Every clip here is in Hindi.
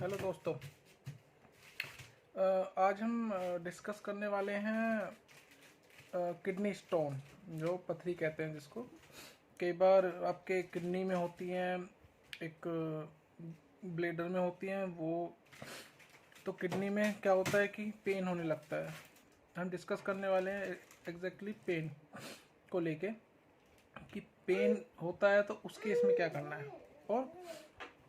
हेलो दोस्तों। आज हम डिस्कस करने वाले हैं किडनी स्टोन, जो पथरी कहते हैं जिसको। कई बार आपके किडनी में होती हैं, एक ब्लेडर में होती हैं वो। तो किडनी में क्या होता है कि पेन होने लगता है। हम डिस्कस करने वाले हैं एग्जैक्टली पेन को लेके कि पेन होता है तो उस केस में क्या करना है। और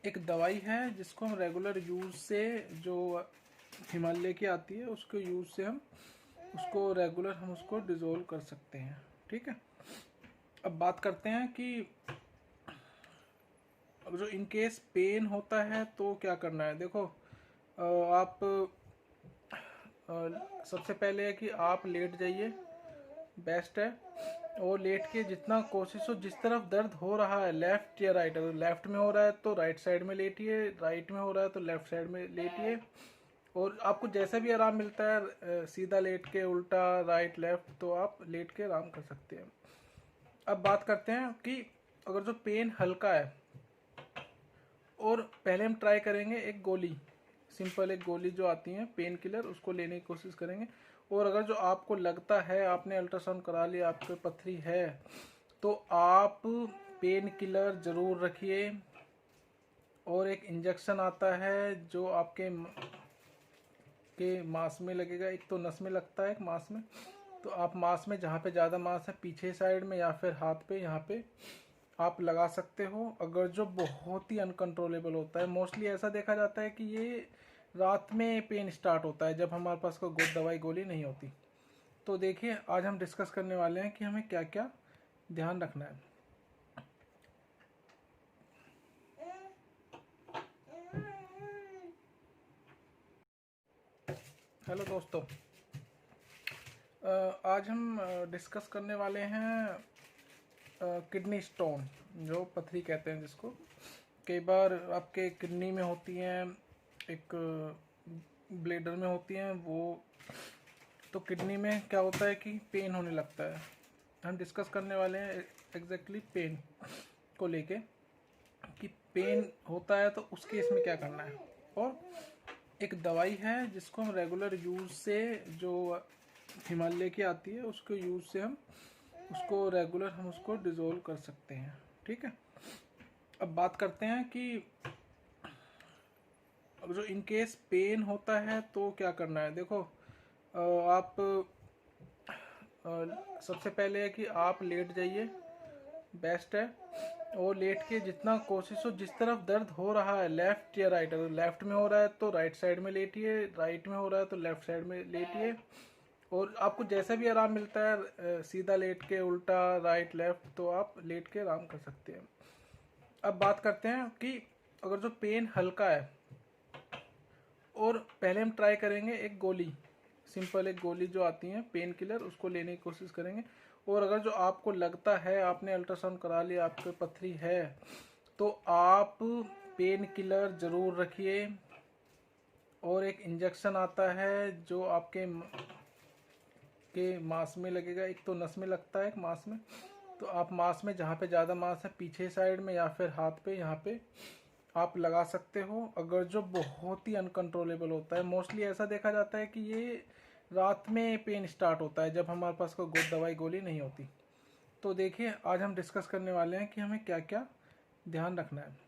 एक दवाई है जिसको हम रेगुलर यूज़ से, जो हिमालय की आती है, उसको यूज़ से हम उसको रेगुलर हम उसको डिज़ोल्व कर सकते हैं। ठीक है, अब बात करते हैं कि अब जो इन केस पेन होता है तो क्या करना है। देखो, आप सबसे पहले है कि आप लेट जाइए, बेस्ट है। और लेट के जितना कोशिश हो, जिस तरफ दर्द हो रहा है, लेफ्ट या राइट, अगर लेफ्ट में हो रहा है तो राइट साइड में लेटिए, राइट में हो रहा है तो लेफ्ट साइड में लेटिए। और आपको जैसा भी आराम मिलता है, सीधा लेट के, उल्टा, राइट, लेफ्ट, तो आप लेट के आराम कर सकते हैं। अब बात करते हैं कि अगर जो पेन हल्का है, और पहले हम ट्राई करेंगे एक गोली, सिंपल एक गोली जो आती है पेन किलर, उसको लेने की कोशिश करेंगे। और अगर जो आपको लगता है, आपने अल्ट्रासाउंड करा लिया, आपको पथरी है, तो आप पेन किलर ज़रूर रखिए। और एक इंजेक्शन आता है जो आपके मांस में लगेगा। एक तो नस में लगता है, एक मांस में। तो आप मांस में, जहाँ पे ज़्यादा मांस है, पीछे साइड में या फिर हाथ पे, यहाँ पे आप लगा सकते हो। अगर जो बहुत ही अनकंट्रोलेबल होता है, मोस्टली ऐसा देखा जाता है कि ये रात में पेन स्टार्ट होता है जब हमारे पास कोई दवाई गोली नहीं होती। तो देखिए, आज हम डिस्कस करने वाले हैं कि हमें क्या क्या ध्यान रखना है। हेलो दोस्तों, आज हम डिस्कस करने वाले हैं किडनी स्टोन, जो पथरी कहते हैं जिसको। कई बार आपके किडनी में होती हैं, एक ब्लेडर में होती हैं वो। तो किडनी में क्या होता है कि पेन होने लगता है। हम डिस्कस करने वाले हैं एग्जैक्टली पेन को लेके कि पेन होता है तो उस केस में क्या करना है। और एक दवाई है जिसको हम रेगुलर यूज़ से, जो हिमालय की आती है, उसको यूज़ से हम उसको रेगुलर हम उसको डिज़ोल्व कर सकते हैं। ठीक है, अब बात करते हैं कि अब जो इन केस पेन होता है तो क्या करना है। देखो, आप सबसे पहले है कि आप लेट जाइए, बेस्ट है। और लेट के जितना कोशिश हो, जिस तरफ दर्द हो रहा है, लेफ्ट या राइट, अगर लेफ्ट में हो रहा है तो राइट साइड में लेटिए, राइट में हो रहा है तो लेफ्ट साइड में लेटिए। और आपको जैसा भी आराम मिलता है, सीधा लेट के, उल्टा, राइट, लेफ्ट, तो आप लेट के आराम कर सकते हैं। अब बात करते हैं कि अगर जो पेन हल्का है, और पहले हम ट्राई करेंगे एक गोली, सिंपल एक गोली जो आती है पेन किलर, उसको लेने की कोशिश करेंगे। और अगर जो आपको लगता है, आपने अल्ट्रासाउंड करा लिया, आपको पथरी है, तो आप पेन किलर ज़रूर रखिए। और एक इंजेक्शन आता है जो आपके मांस में लगेगा। एक तो नस में लगता है, एक मांस में। तो आप मांस में, जहाँ पे ज़्यादा मांस है, पीछे साइड में या फिर हाथ पे, यहाँ पे आप लगा सकते हो। अगर जो बहुत ही अनकंट्रोलेबल होता है, मोस्टली ऐसा देखा जाता है कि ये रात में पेन स्टार्ट होता है जब हमारे पास कोई दवाई गोली नहीं होती। तो देखिए, आज हम डिस्कस करने वाले हैं कि हमें क्या क्या ध्यान रखना है।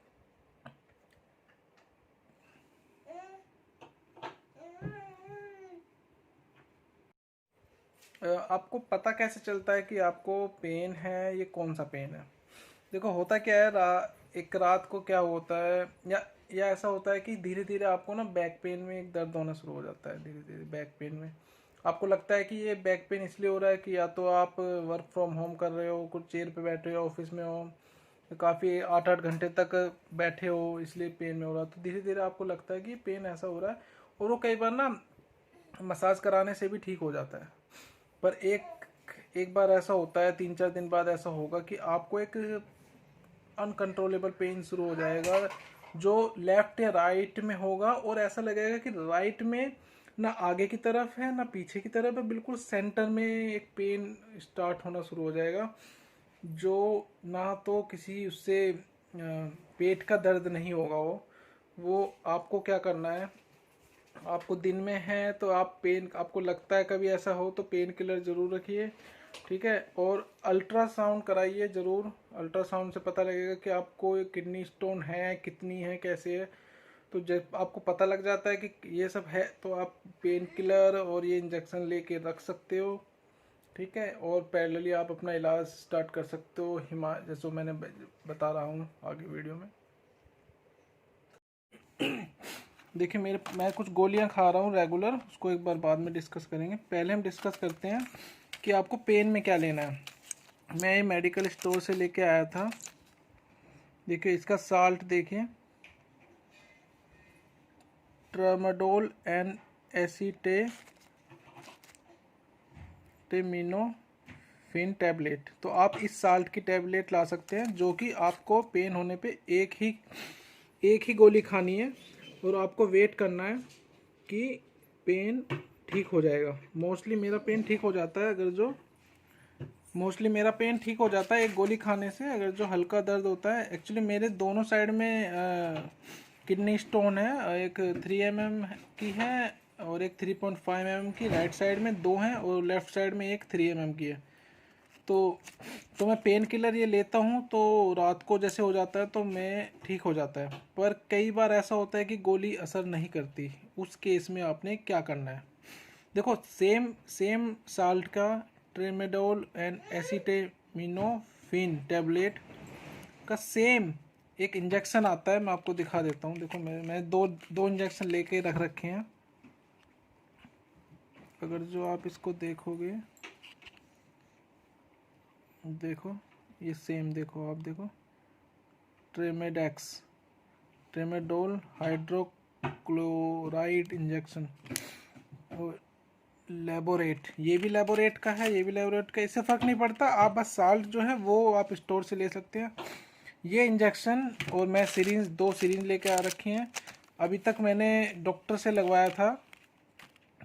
आपको पता कैसे चलता है कि आपको पेन है, ये कौन सा पेन है। देखो, होता क्या है, एक रात को क्या होता है, या ऐसा होता है कि धीरे धीरे आपको ना बैक पेन में एक दर्द होना शुरू हो जाता है। धीरे धीरे बैक पेन में आपको लगता है कि ये बैक पेन इसलिए हो रहा है कि या तो आप वर्क फ्रॉम होम कर रहे हो, कुछ चेयर पे बैठे हो, ऑफिस में हो, काफ़ी 8-8 घंटे तक बैठे हो, इसलिए पेन में हो रहा है। तो धीरे धीरे आपको लगता है कि पेन ऐसा हो रहा है। और वो कई बार ना मसाज कराने से भी ठीक हो जाता है। पर एक बार ऐसा होता है, 3-4 दिन बाद ऐसा होगा कि आपको एक अनकंट्रोलेबल पेन शुरू हो जाएगा, जो लेफ्ट या राइट में होगा। और ऐसा लगेगा कि राइट में ना आगे की तरफ है ना पीछे की तरफ है, बिल्कुल सेंटर में एक पेन स्टार्ट होना शुरू हो जाएगा, जो ना तो किसी उससे पेट का दर्द नहीं होगा वो, वो आपको क्या करना है, आपको दिन में है तो आप पेन, आपको लगता है कभी ऐसा हो तो पेन किलर ज़रूर रखिए, ठीक है। और अल्ट्रासाउंड कराइए ज़रूर, अल्ट्रासाउंड से पता लगेगा कि आपको किडनी स्टोन है, कितनी है, कैसे है। तो जब आपको पता लग जाता है कि ये सब है तो आप पेन किलर और ये इंजेक्शन लेके रख सकते हो, ठीक है। और पैरेलली आप अपना इलाज स्टार्ट कर सकते हो जैसे मैंने बता रहा हूँ आगे वीडियो में। देखिए मैं कुछ गोलियां खा रहा हूँ रेगुलर, उसको एक बार बाद में डिस्कस करेंगे। पहले हम डिस्कस करते हैं कि आपको पेन में क्या लेना है। मैं ये मेडिकल स्टोर से लेके आया था। देखिए इसका साल्ट देखिए, ट्रामाडोल एंड एसिटेमिनोफिन टैबलेट। तो आप इस साल्ट की टैबलेट ला सकते हैं, जो कि आपको पेन होने पे एक ही गोली खानी है और आपको वेट करना है कि पेन ठीक हो जाएगा। मोस्टली मेरा पेन ठीक हो जाता है एक गोली खाने से। अगर जो हल्का दर्द होता है, एक्चुअली मेरे दोनों साइड में किडनी स्टोन है, एक 3 mm की है और एक 3.5 mm की, राइट साइड में 2 हैं और लेफ्ट साइड में एक 3 mm की है। तो मैं पेन किलर ये लेता हूँ तो रात को जैसे हो जाता है तो मैं ठीक हो जाता है। पर कई बार ऐसा होता है कि गोली असर नहीं करती, उस केस में आपने क्या करना है। देखो सेम सेम साल्ट का ट्रेमेडोल एंड एसिटेमिनोफिन टैबलेट का सेम एक इंजेक्शन आता है, मैं आपको दिखा देता हूँ। देखो मैं दो इंजेक्शन लेके रख रखे हैं। अगर जो आप इसको देखोगे, देखो ये सेम, देखो आप देखो, ट्रेमेडेक्स, ट्रेमेडोल हाइड्रोक्लोराइड इंजेक्शन, लेबोरेट, ये भी लेबोरेट का है, ये भी लेबोरेट का। इससे फ़र्क नहीं पड़ता, आप बस साल्ट जो है वो आप स्टोर से ले सकते हैं। ये इंजेक्शन और मैं सिरिंज, 2 सिरिंज लेके आ रखी हैं। अभी तक मैंने डॉक्टर से लगवाया था,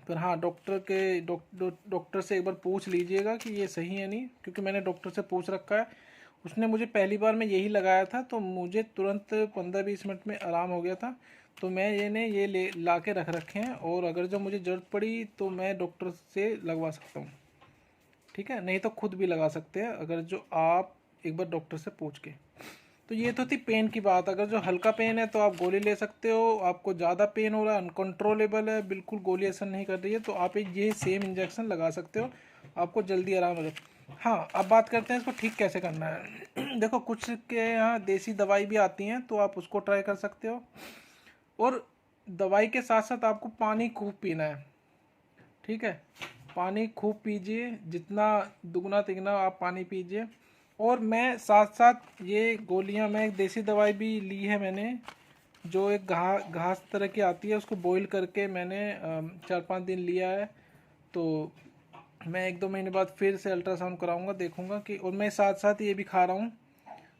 पर हाँ डॉक्टर से एक बार पूछ लीजिएगा कि ये सही है नहीं, क्योंकि मैंने डॉक्टर से पूछ रखा है। उसने मुझे पहली बार में यही लगाया था तो मुझे तुरंत 15-20 मिनट में आराम हो गया था। तो मैं ये ले ला के रख रखे हैं, और अगर जो मुझे ज़रूरत पड़ी तो मैं डॉक्टर से लगवा सकता हूँ, ठीक है। नहीं तो खुद भी लगा सकते हैं, अगर जो आप एक बार डॉक्टर से पूछ के। तो ये तो थी पेन की बात। अगर जो हल्का पेन है तो आप गोली ले सकते हो, आपको ज़्यादा पेन हो रहा है, अनकंट्रोलेबल है, बिल्कुल गोली असर नहीं कर रही है, तो आप ये सेम इंजेक्शन लगा सकते हो, आपको जल्दी आराम हो जाए। हाँ, अब बात करते हैं इसको ठीक कैसे करना है। देखो कुछ के यहाँ देसी दवाई भी आती हैं तो आप उसको ट्राई कर सकते हो, और दवाई के साथ साथ आपको पानी खूब पीना है, ठीक है। पानी खूब पीजिए, जितना दुगना तिगना आप पानी पीजिए। और मैं साथ साथ ये गोलियां, मैं एक देसी दवाई भी ली है मैंने, जो एक घास तरह की आती है, उसको बॉईल करके मैंने 4-5 दिन लिया है। तो मैं 1-2 महीने बाद फिर से अल्ट्रासाउंड कराऊंगा, देखूंगा कि। और मैं साथ साथ ये भी खा रहा हूँ,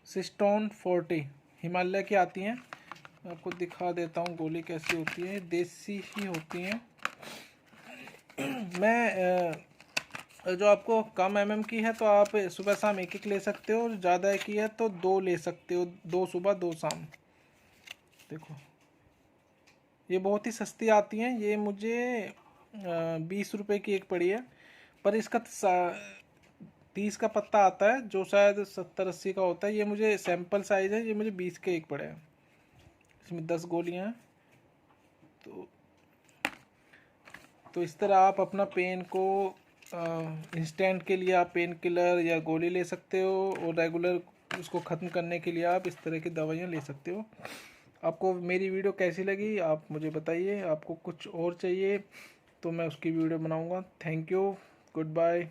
सिस्टोन 40, हिमालय की आती हैं। मैं आपको दिखा देता हूँ गोली कैसी होती है, देसी ही होती हैं। मैं जो आपको कम की है तो आप सुबह शाम एक एक ले सकते हो, और ज़्यादा की है तो 2 ले सकते हो, 2 सुबह 2 शाम। देखो ये बहुत ही सस्ती आती हैं, ये मुझे 20 रुपए की एक पड़ी है। पर इसका 30 का पत्ता आता है जो शायद 70-80 का होता है। ये मुझे सैंपल साइज है, ये मुझे 20 के एक पड़े हैं, इसमें 10 गोलियां हैं। तो इस तरह आप अपना पेन को इंस्टेंट के लिए आप पेन किलर या गोली ले सकते हो, और रेगुलर उसको ख़त्म करने के लिए आप इस तरह की दवाइयाँ ले सकते हो। आपको मेरी वीडियो कैसी लगी आप मुझे बताइए। आपको कुछ और चाहिए तो मैं उसकी वीडियो बनाऊंगा। Thank you, good bye.